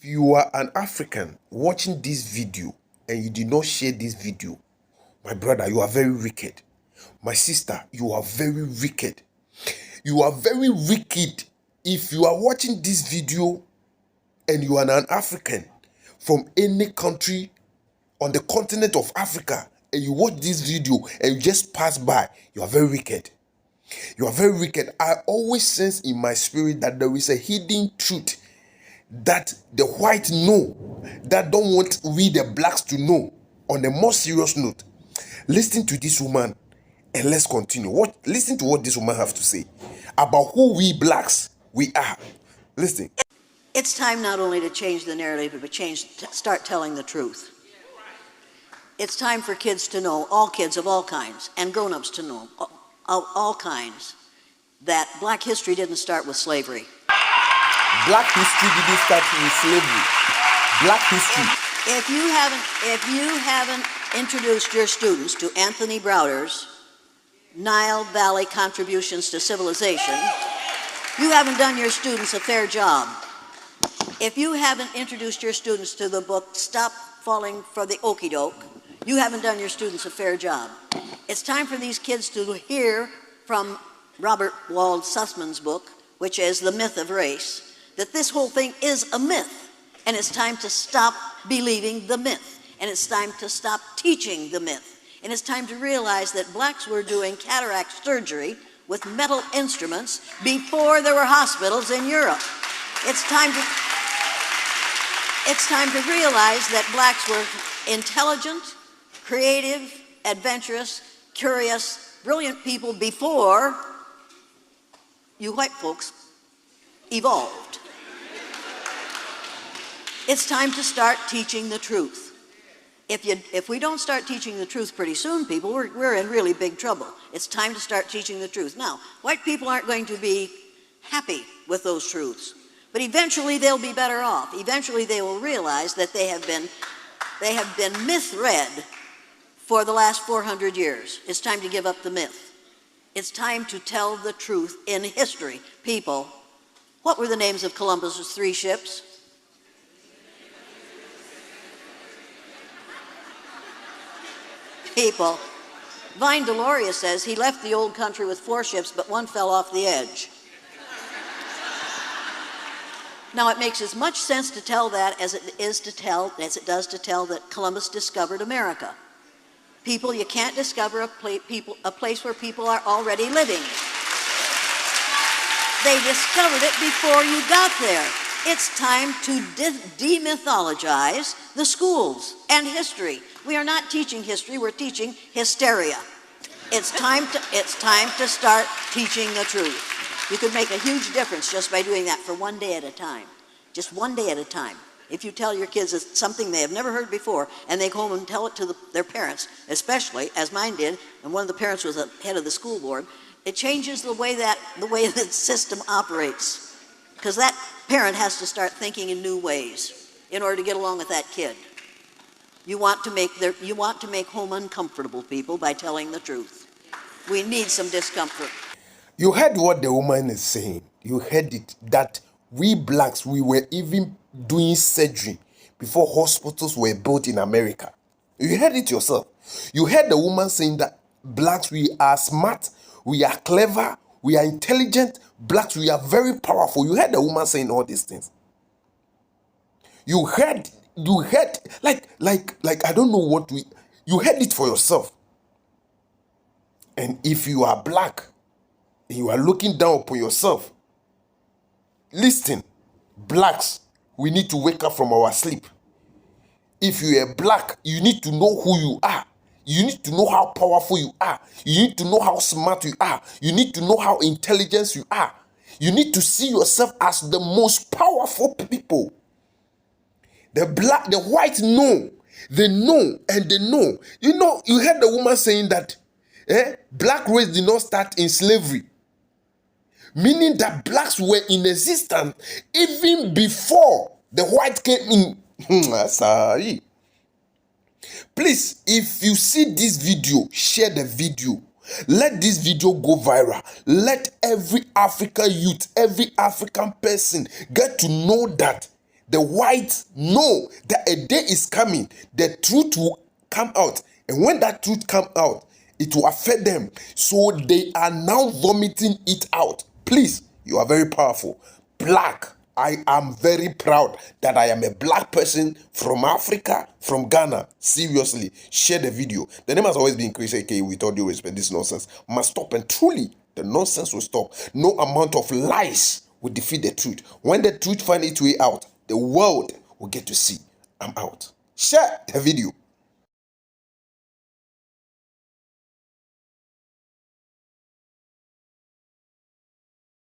you are an African watching this video and you did not share this video, my brother, you are very wicked. My sister, you are very wicked. You are very wicked if you are watching this video and you are an African from any country on the continent of Africa and you watch this video and you just pass by. You are very wicked. You are very wicked. I always sense in my spirit that there is a hidden truth that the white know that don't want we the blacks to know. On a more serious note, listen to this woman and let's continue. Listen to what this woman have to say about who we blacks we are. Listen. It's time not only to change the narrative, but start telling the truth. It's time for kids to know, all kids of all kinds, and grown-ups to know, of all kinds, that black history didn't start with slavery. Black history didn't start with slavery. Black history. If you haven't introduced your students to Anthony Browder's Nile Valley Contributions to Civilization, you haven't done your students a fair job. If you haven't introduced your students to the book Stop Falling for the Okie Doke, you haven't done your students a fair job. It's time for these kids to hear from Robert Wald Sussman's book, which is The Myth of Race, that this whole thing is a myth, and it's time to stop believing the myth, and it's time to stop teaching the myth, and it's time to realize that blacks were doing cataract surgery with metal instruments before there were hospitals in Europe. It's time to realize that blacks were intelligent, creative, adventurous, curious, brilliant people before you white folks evolved. It's time to start teaching the truth. If we don't start teaching the truth pretty soon, people, we're in really big trouble. It's time to start teaching the truth. Now, white people aren't going to be happy with those truths, but eventually they'll be better off. Eventually they will realize that they have been myth-read for the last 400 years. It's time to give up the myth. It's time to tell the truth in history. People, what were the names of Columbus's 3 ships? People, Vine Deloria says he left the old country with 4 ships, but 1 fell off the edge. Now, it makes as much sense to tell that as it does to tell that Columbus discovered America. People, you can't discover a place where people are already living. They discovered it before you got there. It's time to demythologize the schools and history. We are not teaching history, we're teaching hysteria. It's time to start teaching the truth. You could make a huge difference just by doing that for 1 day at a time. Just 1 day at a time. If you tell your kids something they have never heard before, and they go home and tell it to their parents, especially, as mine did, and one of the parents was the head of the school board, it changes the way the system operates. Because that parent has to start thinking in new ways in order to get along with that kid. You want to make home uncomfortable, people, by telling the truth. We need some discomfort. You heard what the woman is saying. You heard it, that we blacks, we were even doing surgery before hospitals were built in America. You heard it yourself. You heard the woman saying that blacks, we are smart, we are clever, we are intelligent, blacks, we are very powerful. You heard the woman saying all these things. You heard, like I don't know you heard it for yourself. And if you are black, and you are looking down upon yourself, listen, blacks, we need to wake up from our sleep. If you are black, you need to know who you are. You need to know how powerful you are. You need to know how smart you are. You need to know how intelligent you are. You need to see yourself as the most powerful people. The white know. They know and they know. You know, you heard the woman saying that black race did not start in slavery. Meaning that blacks were in existence even before the white came in. Sorry. Please, if you see this video, share the video. Let this video go viral. Let every African youth, every African person get to know that The whites know that a day is coming, the truth will come out. And when that truth come out, it will affect them. So they are now vomiting it out. Please, you are very powerful. Black. I am very proud that I am a black person from Africa, from Ghana. Seriously, share the video. The name has always been Chris AK. With all due respect, this nonsense must stop. And truly, the nonsense will stop. No amount of lies will defeat the truth. When the truth finds its way out, the world will get to see. I'm out. Share the video.